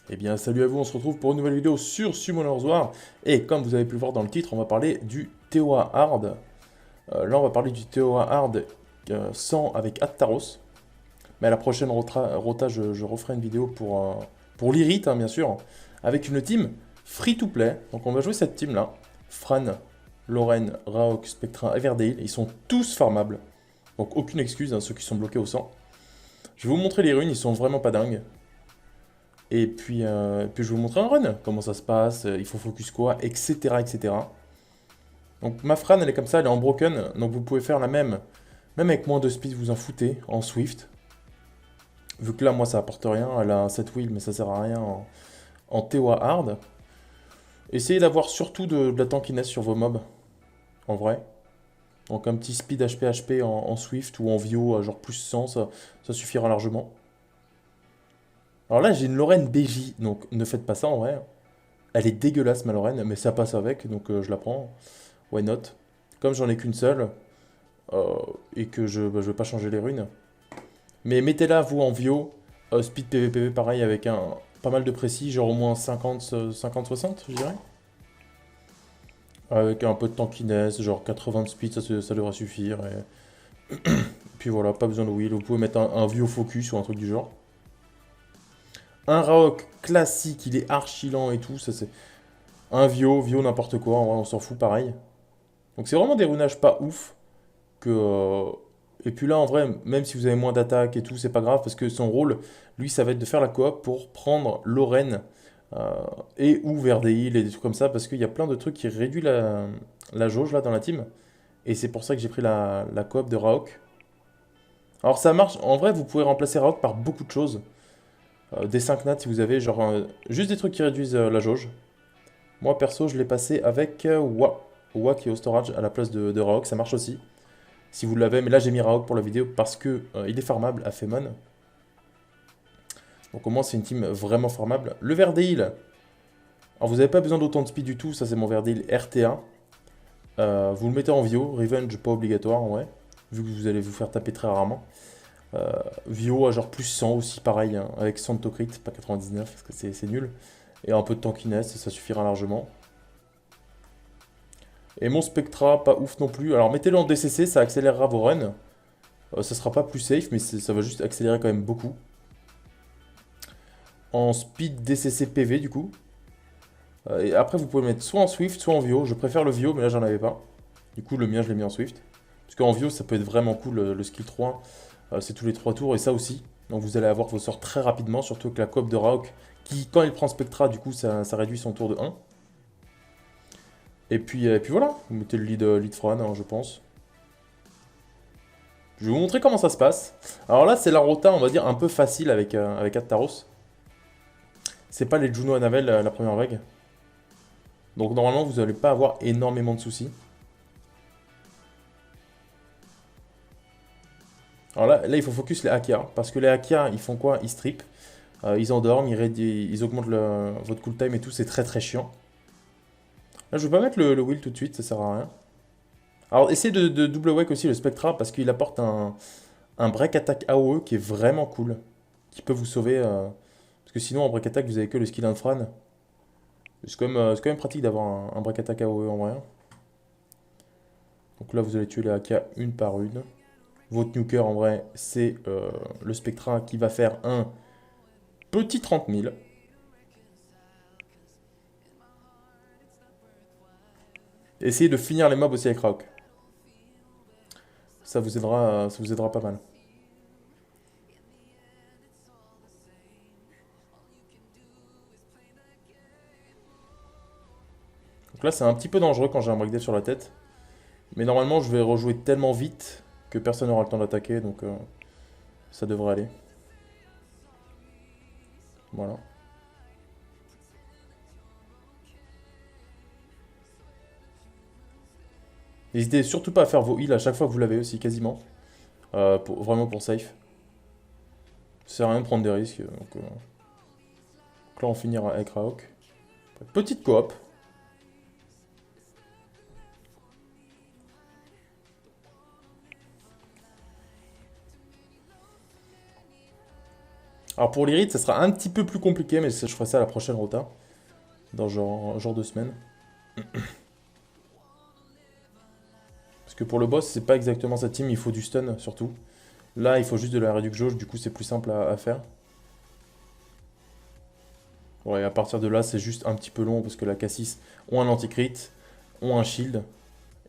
Eh bien, salut à vous, on se retrouve pour une nouvelle vidéo sur Summoners War. Et comme vous avez pu le voir dans le titre, on va parler du TOA Hard. Là, on va parler du TOA Hard sans avec Attaros. Mais à la prochaine rota, je referai une vidéo pour l'Irite, hein, bien sûr, avec une team free-to-play. Donc on va jouer cette team-là. Fran, Lorraine, Raok, Spectra, Everdale. Ils sont tous farmables. Donc aucune excuse, hein, ceux qui sont bloqués au sang. Je vais vous montrer les runes, ils sont vraiment pas dingues. Et puis je vais vous montrer un run, comment ça se passe, il faut focus quoi, etc. etc. Donc ma Fran, elle est comme ça, elle est en broken, donc vous pouvez faire la même, même avec moins de speed, vous en foutez, en Swift. Vu que là, moi, ça apporte rien, elle a un 7 wheel, mais ça sert à rien en TOA hard. Essayez d'avoir surtout de la tankiness sur vos mobs, en vrai. Donc un petit speed HP en Swift ou en Vio, genre plus 100, ça suffira largement. Alors là, j'ai une Lorraine BJ, donc ne faites pas ça en vrai. Elle est dégueulasse, ma Lorraine, mais ça passe avec, donc je la prends. Why not? Comme j'en ai qu'une seule, euh, et que je veux pas changer les runes. Mais mettez-la, vous, en Vio, speed PVPV pareil, avec pas mal de précis, genre au moins 50-60, je dirais. Avec un peu de tankiness, genre 80 de speed, ça devrait suffire. Puis voilà, pas besoin de wheel, vous pouvez mettre un Vio focus ou un truc du genre. Un Raok classique, il est archi lent et tout, ça c'est... Un Vio n'importe quoi, en vrai, on s'en fout pareil. Donc c'est vraiment des runages pas ouf. Et puis là, en vrai, même si vous avez moins d'attaque et tout, c'est pas grave parce que son rôle, lui, ça va être de faire la coop pour prendre Lorraine euh, et ou Verdeil et des trucs comme ça parce qu'il y a plein de trucs qui réduisent la jauge là dans la team. Et c'est pour ça que j'ai pris la coop de Raok. Alors ça marche, en vrai, vous pouvez remplacer Raok par beaucoup de choses. Des 5 nats si vous avez, genre juste des trucs qui réduisent la jauge. Moi perso, je l'ai passé avec Wa qui est au storage à la place de Raok, ça marche aussi. Si vous l'avez, mais là j'ai mis Raok pour la vidéo parce que il est farmable à Femon. Donc au moins c'est une team vraiment farmable. Le Verdeil, alors vous n'avez pas besoin d'autant de speed du tout, ça c'est mon Verdeil RTA. Vous le mettez en Vio, Revenge pas obligatoire en vrai, vu que vous allez vous faire taper très rarement. Euh, Vio à genre plus 100 aussi pareil, hein, avec 100 de Tocrit, pas 99 parce que c'est nul. Et un peu de tankiness, ça suffira largement. Et mon Spectra, pas ouf non plus. Alors mettez-le en DCC, ça accélérera vos runs. Ça sera pas plus safe, mais ça va juste accélérer quand même beaucoup. En speed DCC PV du coup. Et après vous pouvez le mettre soit en Swift, soit en Vio. Je préfère le Vio, mais là j'en avais pas. Du coup le mien je l'ai mis en Swift. Parce qu'en Vio ça peut être vraiment cool, le skill 3. C'est tous les 3 tours et ça aussi. Donc vous allez avoir vos sorts très rapidement, surtout avec la coop de Rauk, qui quand il prend Spectra, du coup ça réduit son tour de 1. Et puis voilà, vous mettez le lead Fran, hein, je pense. Je vais vous montrer comment ça se passe. Alors là, c'est la rota, on va dire, un peu facile avec Attaros. C'est pas les Juno à Navel, la première vague. Donc normalement, vous n'allez pas avoir énormément de soucis. Alors là, il faut focus les Hakia. Parce que les Hakia, ils font quoi? Ils strip. Ils endorment, ils augmentent votre cool time et tout. C'est très très chiant. Là, je vais pas mettre le wheel tout de suite, ça sert à rien. Alors, essayez de double wake aussi le Spectra parce qu'il apporte un break attack AOE qui est vraiment cool. Qui peut vous sauver. Parce que sinon, en break attack, vous avez que le skill Infran. C'est quand même pratique d'avoir un break attack AOE en vrai. Donc là, vous allez tuer les AK une par une. Votre nuker en vrai, c'est le Spectra qui va faire un petit 30 000. Essayez de finir les mobs aussi avec Rauk. Ça vous aidera pas mal. Donc là, c'est un petit peu dangereux quand j'ai un breakdeath sur la tête. Mais normalement, je vais rejouer tellement vite que personne n'aura le temps d'attaquer. Donc ça devrait aller. Voilà. N'hésitez surtout pas à faire vos heals à chaque fois que vous l'avez aussi, quasiment. Vraiment pour safe. Ça sert à rien de prendre des risques. Donc là, on finira avec Raok. Petite coop. Alors pour l'Iride, ça sera un petit peu plus compliqué, mais je ferai ça à la prochaine rota. Dans genre 2 semaines. Parce que pour le boss, c'est pas exactement sa team, il faut du stun surtout. Là, il faut juste de la réduc jauge, du coup c'est plus simple à faire. Ouais, à partir de là, c'est juste un petit peu long parce que la Cassis ont un anti-crit, ont un shield.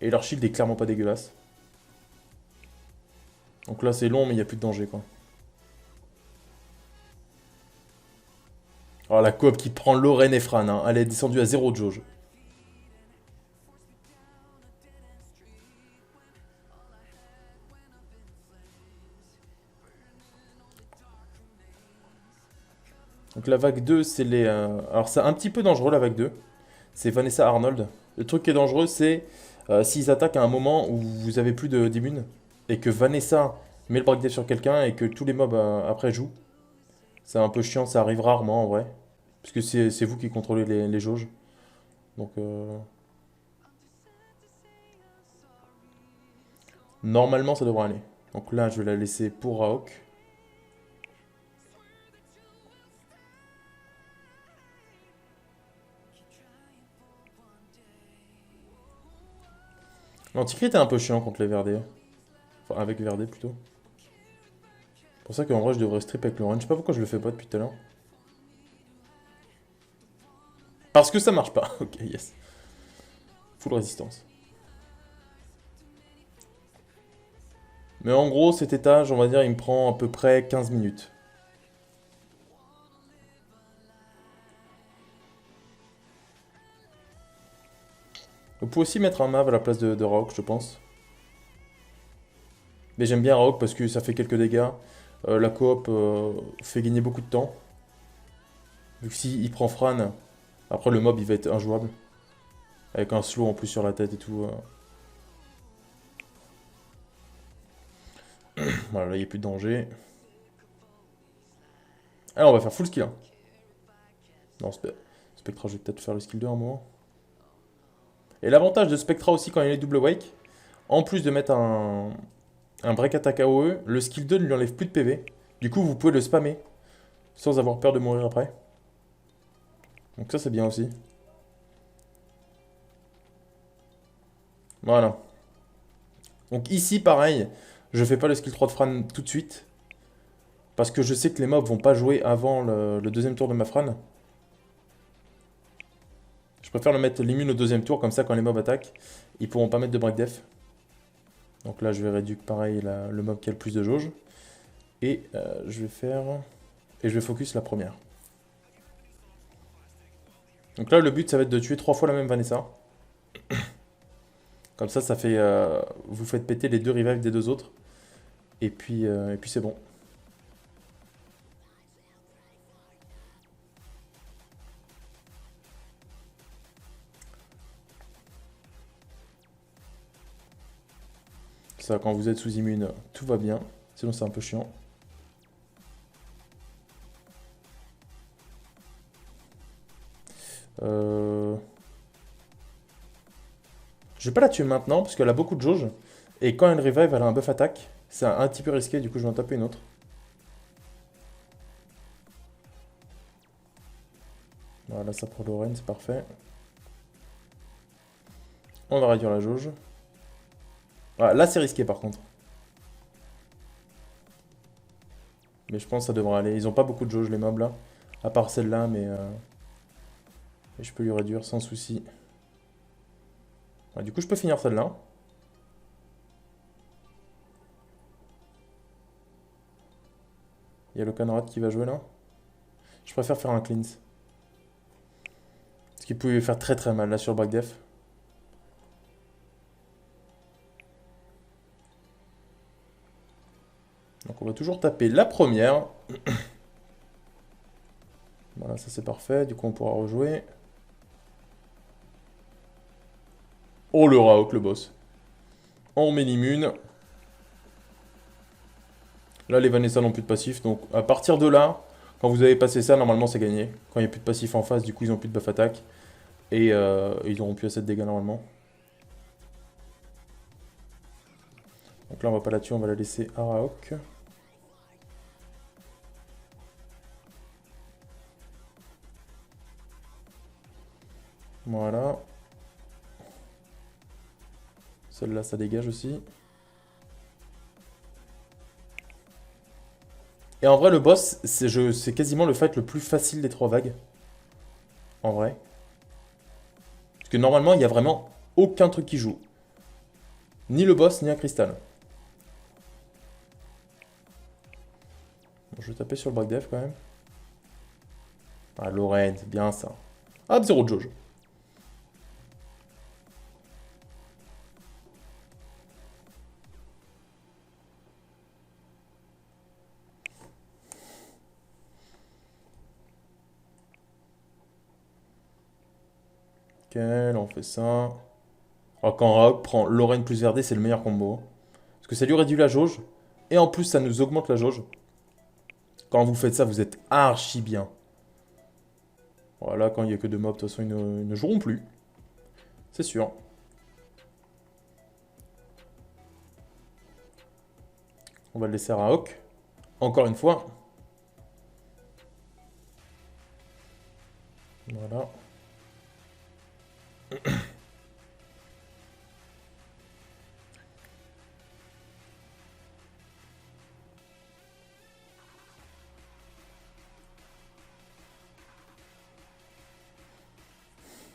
Et leur shield est clairement pas dégueulasse. Donc là, c'est long, mais il n'y a plus de danger, quoi. Alors la coop qui prend Lorraine et Fran, hein. Elle est descendue à 0 de jauge. Donc la vague 2, c'est les... Alors c'est un petit peu dangereux la vague 2. C'est Vanessa Arnold. Le truc qui est dangereux, c'est s'ils attaquent à un moment où vous avez plus d'immunes et que Vanessa met le breakdave sur quelqu'un et que tous les mobs après jouent. C'est un peu chiant, ça arrive rarement en vrai. Parce que c'est vous qui contrôlez les jauges. Donc normalement ça devrait aller. Donc là je vais la laisser pour Raok. L'anticrit est un peu chiant contre les Verdés. Enfin avec Verdé plutôt. C'est pour ça qu'en vrai je devrais strip avec Lorraine. Je sais pas pourquoi je le fais pas depuis tout à l'heure. Parce que ça marche pas. Ok, yes. Full résistance. Mais en gros, cet étage, on va dire, il me prend à peu près 15 minutes. Vous pouvez aussi mettre un Mav à la place de Raok, je pense. Mais j'aime bien Raok parce que ça fait quelques dégâts. La coop fait gagner beaucoup de temps. Vu que s'il prend Fran, après le mob il va être injouable. Avec un slow en plus sur la tête et tout. Voilà, là il n'y a plus de danger. Alors on va faire full skill 1. Non, Spectra, je vais peut-être faire le skill 2 à un moment. Et l'avantage de Spectra aussi quand il est double wake, en plus de mettre un break attack AOE, le skill 2 ne lui enlève plus de PV. Du coup, vous pouvez le spammer sans avoir peur de mourir après. Donc ça, c'est bien aussi. Voilà. Donc ici, pareil, je fais pas le skill 3 de Fran tout de suite. Parce que je sais que les mobs vont pas jouer avant le deuxième tour de ma Fran. Je préfère le mettre l'immune au deuxième tour, comme ça quand les mobs attaquent, ils pourront pas mettre de break def. Donc là, je vais réduire pareil le mob qui a le plus de jauge. Et je vais faire... Et je vais focus la première. Donc là, le but, ça va être de tuer 3 fois la même Vanessa. Comme ça fait... vous faites péter les 2 revives des 2 autres. Et puis c'est bon. Ça, quand vous êtes sous immune, tout va bien. Sinon, c'est un peu chiant. Je vais pas la tuer maintenant, parce qu'elle a beaucoup de jauge. Et quand elle revive, elle a un buff attaque. C'est un petit peu risqué, du coup, je vais en taper une autre. Voilà, ça pour Lorraine, c'est parfait. On va réduire la jauge. Voilà, là, c'est risqué, par contre. Mais je pense que ça devrait aller. Ils ont pas beaucoup de jauge, les mobs, là. À part celle-là, mais je peux lui réduire sans souci. Ouais, du coup, je peux finir celle-là. Il y a le Conrad qui va jouer là. Je préfère faire un cleanse. Parce qu'il pouvait faire très très mal là sur le break def. Donc on va toujours taper la première. Voilà, ça c'est parfait. Du coup, on pourra rejouer. Oh le Raok, le boss. On met l'immune. Là, les Vanessa n'ont plus de passif. Donc à partir de là, quand vous avez passé ça, normalement c'est gagné. Quand il n'y a plus de passif en face, du coup ils n'ont plus de buff attaque. Et ils n'auront plus assez de dégâts normalement. Donc là, on va pas la tuer, on va la laisser à Raok. Voilà. Celle-là, ça dégage aussi. Et en vrai, le boss, c'est quasiment le fight le plus facile des 3 vagues. En vrai. Parce que normalement, il n'y a vraiment aucun truc qui joue. Ni le boss, ni un cristal. Bon, je vais taper sur le break dev quand même. Ah, Lorraine, c'est bien ça. Hop, 0 de jauge. Ok, là on fait ça. Alors quand Raok prend Lorraine plus Verdé, c'est le meilleur combo. Parce que ça lui réduit la jauge. Et en plus, ça nous augmente la jauge. Quand vous faites ça, vous êtes archi bien. Voilà, quand il n'y a que 2 mobs, de toute façon, ils ne joueront plus. C'est sûr. On va le laisser à Raok. Encore une fois. Voilà.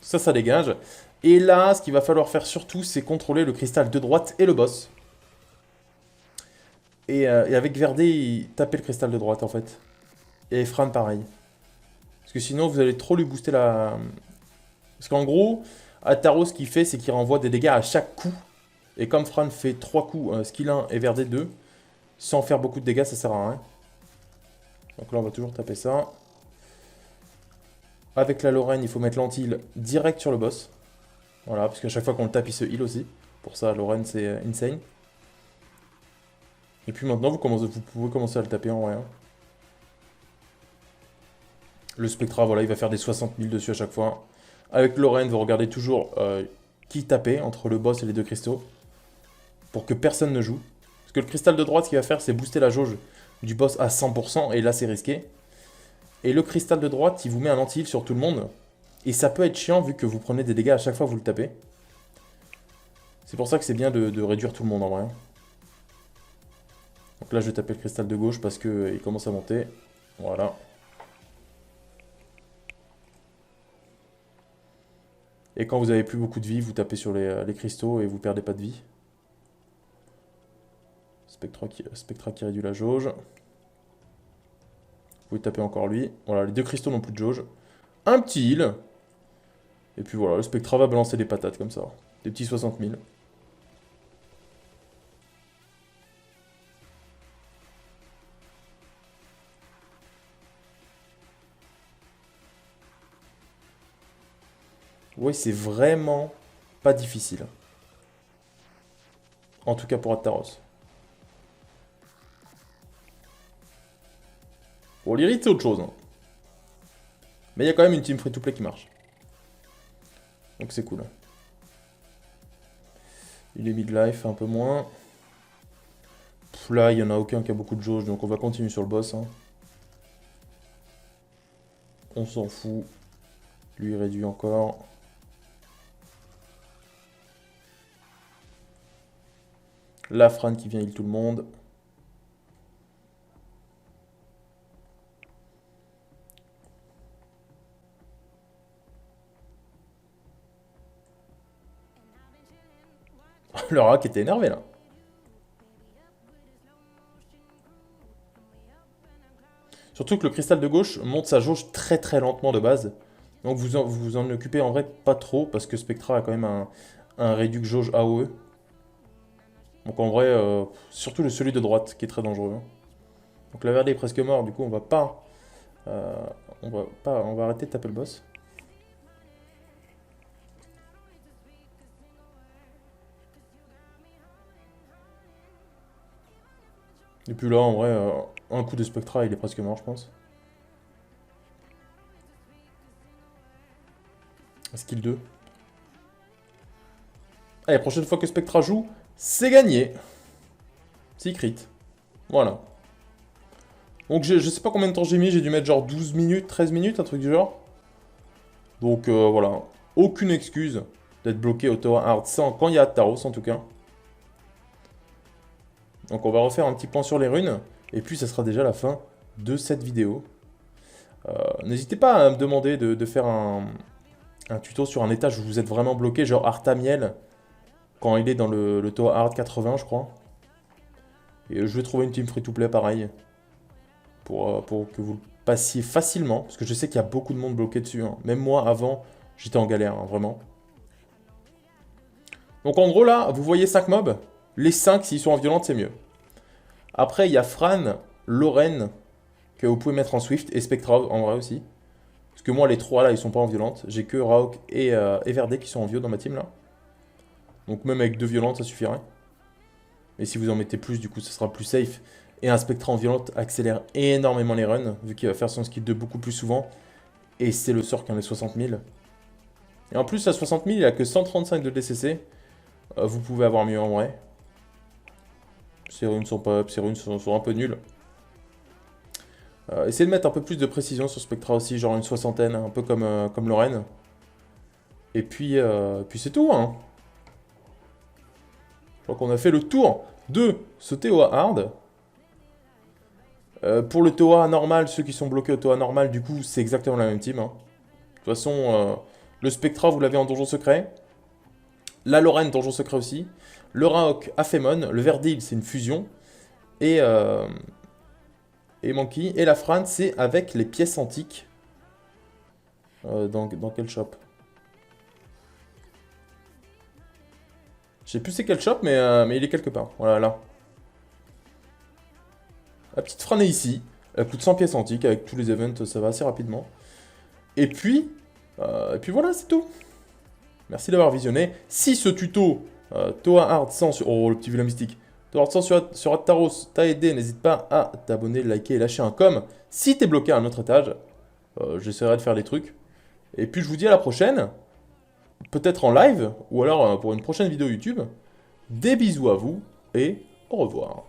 Ça dégage. Et là, ce qu'il va falloir faire surtout, c'est contrôler le cristal de droite et le boss. Et avec Verdé, taper le cristal de droite, en fait. Et Fran, pareil. Parce que sinon, vous allez trop lui booster la... Parce qu'en gros, Ataros, ce qu'il fait, c'est qu'il renvoie des dégâts à chaque coup. Et comme Fran fait 3 coups, skill 1 et Verdé 2, sans faire beaucoup de dégâts, ça sert à rien. Donc là, on va toujours taper ça. Avec la Lorraine, il faut mettre l'anti-heal direct sur le boss. Voilà, parce qu'à chaque fois qu'on le tape, il se heal aussi. Pour ça, Lorraine, c'est insane. Et puis maintenant, vous pouvez commencer à le taper en vrai. Hein. Le Spectra, voilà, il va faire des 60 000 dessus à chaque fois. Avec Lorraine, vous regardez toujours qui taper entre le boss et les 2 cristaux. Pour que personne ne joue. Parce que le cristal de droite, ce qu'il va faire, c'est booster la jauge du boss à 100%. Et là, c'est risqué. Et le cristal de droite, il vous met un anti-heal sur tout le monde. Et ça peut être chiant vu que vous prenez des dégâts à chaque fois que vous le tapez. C'est pour ça que c'est bien de réduire tout le monde en vrai. Donc là, je vais taper le cristal de gauche parce qu'il commence à monter. Voilà. Et quand vous avez plus beaucoup de vie, vous tapez sur les cristaux et vous perdez pas de vie. Spectra qui réduit la jauge. Vous pouvez taper encore lui. Voilà, les 2 cristaux n'ont plus de jauge. Un petit heal. Et puis voilà, le Spectra va balancer des patates comme ça. Des petits 60 000. Oui, c'est vraiment pas difficile. En tout cas pour Attaros. Pour l'Irit, c'est autre chose. Hein. Mais il y a quand même une team free-to-play qui marche. Donc c'est cool. Il est mid-life, un peu moins. Là, il n'y en a aucun qui a beaucoup de jauge, donc on va continuer sur le boss. Hein. On s'en fout. Lui, il réduit encore. La Fran qui vient heal tout le monde. Le Raok était énervé là. Surtout que le cristal de gauche monte sa jauge très très lentement de base. Donc vous en occupez en vrai pas trop parce que Spectra a quand même un réduc jauge AOE. Donc en vrai, surtout celui de droite qui est très dangereux. Hein. Donc la Verde est presque mort, du coup on va pas... on va arrêter de taper le boss. Et puis là, en vrai, un coup de Spectra, il est presque mort, je pense. Skill 2. Allez, prochaine fois que Spectra joue, c'est gagné. C'est crit. Voilà. Donc je sais pas combien de temps j'ai mis, j'ai dû mettre genre 12 minutes, 13 minutes, un truc du genre. Donc voilà. aucune excuse d'être bloqué au Toa Hard sans, quand il y a Taros en tout cas. Donc on va refaire un petit point sur les runes, et puis ça sera déjà la fin de cette vidéo. N'hésitez pas à me demander de faire un tuto sur un étage où vous êtes vraiment bloqué, genre Artamiel, quand il est dans le Toa Hard 80 je crois. Et je vais trouver une team free-to-play pareil, pour que vous le passiez facilement, parce que je sais qu'il y a beaucoup de monde bloqué dessus, hein. Même moi avant, j'étais en galère, hein, vraiment. Donc en gros là, vous voyez 5 mobs, les 5 s'ils sont en violente c'est mieux. Après il y a Fran, Lorraine, que vous pouvez mettre en Swift, et Spectra en vrai aussi. Parce que moi les 3 là ils sont pas en violente, j'ai que Raok et Everde qui sont en viol dans ma team là. Donc même avec 2 violentes ça suffirait. Et si vous en mettez plus du coup ça sera plus safe. Et un Spectra en violente accélère énormément les runs, vu qu'il va faire son skill 2 beaucoup plus souvent. Et c'est le sort qui en est 60 000. Et en plus à 60 000 il a que 135 de DCC. Vous pouvez avoir mieux en vrai. Ces runes sont pas up, ces runes sont un peu nulles. Essayez de mettre un peu plus de précision sur Spectra aussi, genre une soixantaine, un peu comme Lorraine. Et puis c'est tout, hein. Je crois qu'on a fait le tour de ce Toa Hard. Pour le Toa normal, ceux qui sont bloqués au Toa normal, du coup, c'est exactement la même team, hein. De toute façon, le Spectra, vous l'avez en donjon secret. La Lorraine, donjon secret aussi. Le Raok, Aphemon. Le Verdil, c'est une fusion. Et Monkey. Et la Fran, c'est avec les pièces antiques. Dans quel shop? Je sais plus c'est quel shop, mais il est quelque part. Voilà, là. La petite Fran est ici. Elle coûte 100 pièces antiques. Avec tous les events, ça va assez rapidement. Et puis voilà, c'est tout. Merci d'avoir visionné. Si ce tuto Toa Hard 100 sur... Oh, le petit vilain mystique. Toa Hard 100 sur Attaros t'a aidé, n'hésite pas à t'abonner, liker et lâcher un com. Si t'es bloqué à un autre étage, j'essaierai de faire des trucs. Et puis je vous dis à la prochaine. Peut-être en live, ou alors pour une prochaine vidéo YouTube. Des bisous à vous et au revoir.